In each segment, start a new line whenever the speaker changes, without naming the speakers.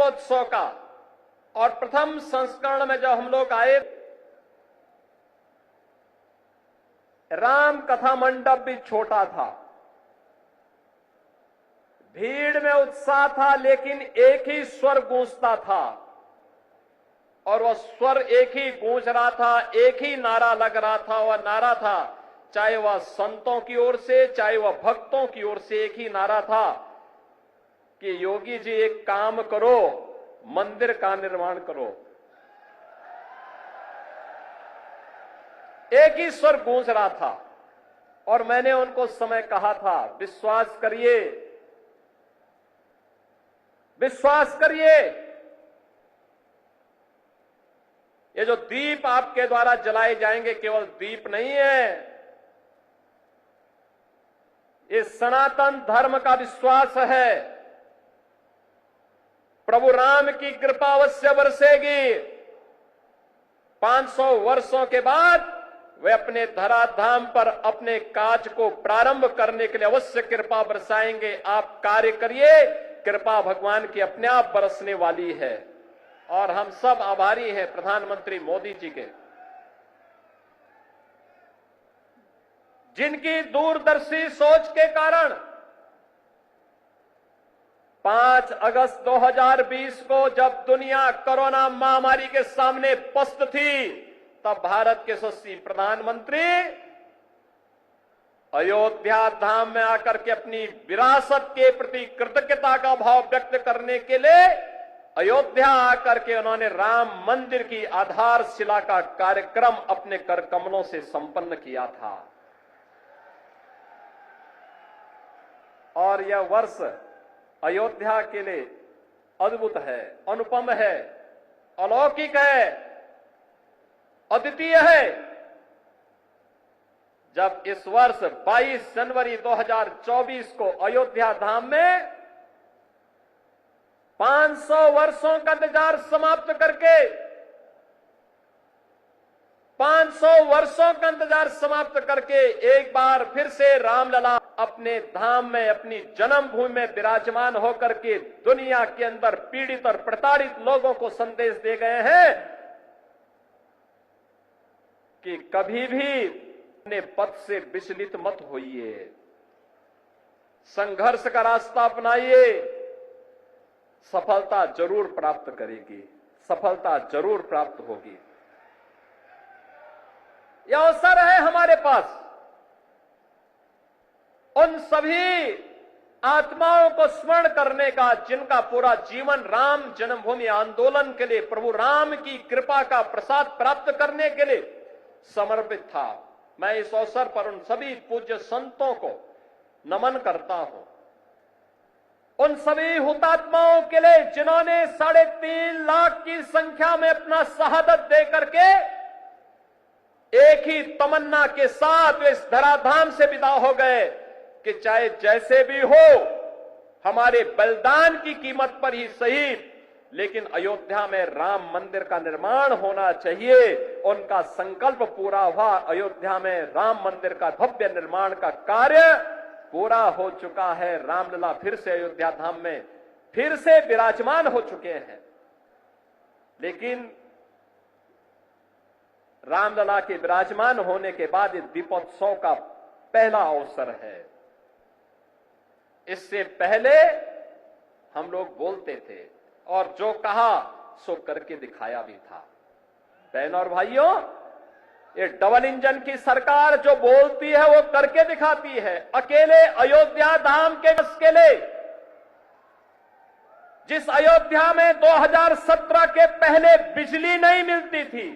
दीपोत्सव का और प्रथम संस्करण में जब हम लोग आए, राम कथा मंडप भी छोटा था, भीड़ में उत्साह था, लेकिन एक ही स्वर गूंजता था और वह स्वर एक ही गूंज रहा था, एक ही नारा लग रहा था। वह नारा था, चाहे वह संतों की ओर से, चाहे वह भक्तों की ओर से, एक ही नारा था कि योगी जी एक काम करो, मंदिर का निर्माण करो। एक ही स्वर गूंज रहा था और मैंने उनको उस समय कहा था, विश्वास करिए, विश्वास करिए, ये जो दीप आपके द्वारा जलाए जाएंगे केवल दीप नहीं है, ये सनातन धर्म का विश्वास है। प्रभु राम की कृपा अवश्य बरसेगी। 500 वर्षों के बाद वे अपने धराधाम पर अपने काज को प्रारंभ करने के लिए अवश्य कृपा बरसाएंगे। आप कार्य करिए, कृपा भगवान की अपने आप बरसने वाली है और हम सब आभारी हैं प्रधानमंत्री मोदी जी के, जिनकी दूरदर्शी सोच के कारण 5 अगस्त 2020 को जब दुनिया कोरोना महामारी के सामने पस्त थी, तब भारत के यशस्वी प्रधानमंत्री अयोध्या धाम में आकर के अपनी विरासत के प्रति कृतज्ञता का भाव व्यक्त करने के लिए अयोध्या आकर के उन्होंने राम मंदिर की आधारशिला का कार्यक्रम अपने कर कमलों से संपन्न किया था। और यह वर्ष अयोध्या के लिए अद्भुत है, अनुपम है, अलौकिक है, अद्वितीय है। जब इस वर्ष 22 जनवरी 2024 को अयोध्या धाम में 500 वर्षों का इंतजार समाप्त करके 500 वर्षों का इंतजार समाप्त करके एक बार फिर से रामलला अपने धाम में, अपनी जन्मभूमि में विराजमान होकर के दुनिया के अंदर पीड़ित और प्रताड़ित लोगों को संदेश दे गए हैं कि कभी भी अपने पथ से विचलित मत होइए, संघर्ष का रास्ता अपनाइए, सफलता जरूर प्राप्त करेगी, सफलता जरूर प्राप्त होगी। यह अवसर है हमारे पास उन सभी आत्माओं को स्मरण करने का जिनका पूरा जीवन राम जन्मभूमि आंदोलन के लिए, प्रभु राम की कृपा का प्रसाद प्राप्त करने के लिए समर्पित था। मैं इस अवसर पर उन सभी पूज्य संतों को नमन करता हूं, उन सभी हुतात्माओं के लिए जिन्होंने 3.5 लाख की संख्या में अपना शहादत दे करके एक ही तमन्ना के साथ वे इस धराधाम से विदा हो गए कि चाहे जैसे भी हो, हमारे बलिदान की कीमत पर ही सही, लेकिन अयोध्या में राम मंदिर का निर्माण होना चाहिए। उनका संकल्प पूरा हुआ। अयोध्या में राम मंदिर का भव्य निर्माण का कार्य पूरा हो चुका है। रामलला फिर से अयोध्या धाम में फिर से विराजमान हो चुके हैं। लेकिन रामलला के विराजमान होने के बाद इस दीपोत्सव का पहला अवसर है। इससे पहले हम लोग बोलते थे और जो कहा सो करके दिखाया भी था। बहनों और भाइयों, ये डबल इंजन की सरकार जो बोलती है वो करके दिखाती है। अकेले अयोध्या धाम के अकेले जिस अयोध्या में 2017 के पहले बिजली नहीं मिलती थी,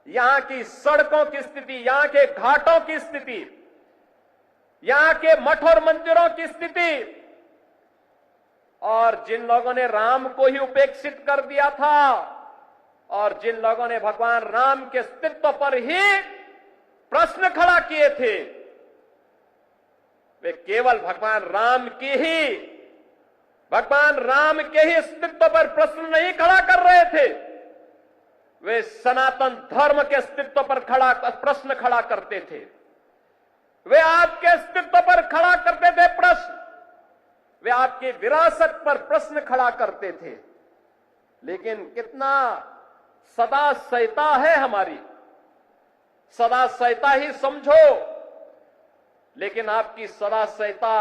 यहां की सड़कों की स्थिति, यहां के घाटों की स्थिति, यहां के मठ और मंदिरों की स्थिति, और जिन लोगों ने राम को ही उपेक्षित कर दिया था और जिन लोगों ने भगवान राम के अस्तित्व पर ही प्रश्न खड़ा किए थे, वे केवल भगवान राम के ही अस्तित्व पर प्रश्न नहीं खड़ा कर रहे थे, वे सनातन धर्म के अस्तित्व पर प्रश्न खड़ा करते थे। वे आपके अस्तित्व पर खड़ा करते थे प्रश्न। वे आपकी विरासत पर प्रश्न खड़ा करते थे। लेकिन कितना सदा सहता है हमारी, सदा सहता ही समझो, लेकिन आपकी सदा सहता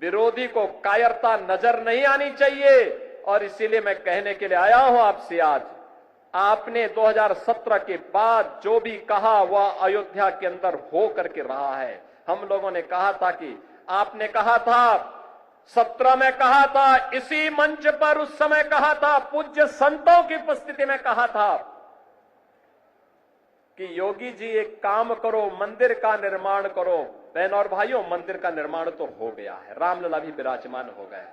विरोधी को कायरता नजर नहीं आनी चाहिए। और इसीलिए मैं कहने के लिए आया हूं आपसे आज, आपने 2017 के बाद जो भी कहा वह अयोध्या के अंदर हो करके रहा है। हम लोगों ने कहा था कि आपने कहा था 17 में कहा था, इसी मंच पर उस समय कहा था, पूज्य संतों की उपस्थिति में कहा था कि योगी जी एक काम करो, मंदिर का निर्माण करो। बहनों और भाइयों, मंदिर का निर्माण तो हो गया है, रामलला भी विराजमान हो गए।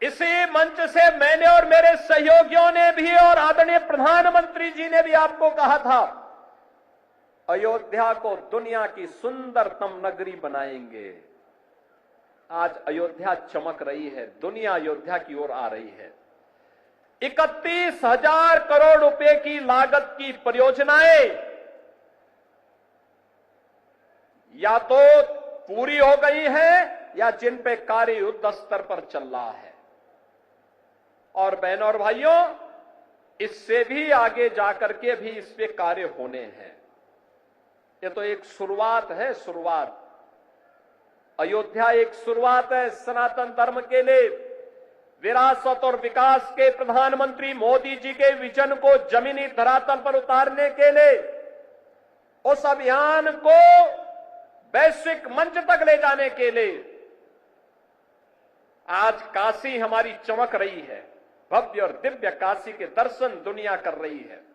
इसी मंच से मैंने और मेरे सहयोगियों ने भी और आदरणीय प्रधानमंत्री जी ने भी आपको कहा था, अयोध्या को दुनिया की सुंदरतम नगरी बनाएंगे। आज अयोध्या चमक रही है, दुनिया अयोध्या की ओर आ रही है। 31,000 करोड़ रुपए की लागत की परियोजनाएं या तो पूरी हो गई है या जिन पे कार्य युद्ध स्तर पर चल रहा है। और बहनों और भाइयों, इससे भी आगे जाकर के भी इस पे कार्य होने हैं। ये तो एक शुरुआत है, शुरुआत। अयोध्या एक शुरुआत है सनातन धर्म के लिए। विरासत और विकास के प्रधानमंत्री मोदी जी के विजन को जमीनी धरातल पर उतारने के लिए, उस अभियान को वैश्विक मंच तक ले जाने के लिए आज काशी हमारी चमक रही है। भव्य और दिव्य काशी के दर्शन दुनिया कर रही है।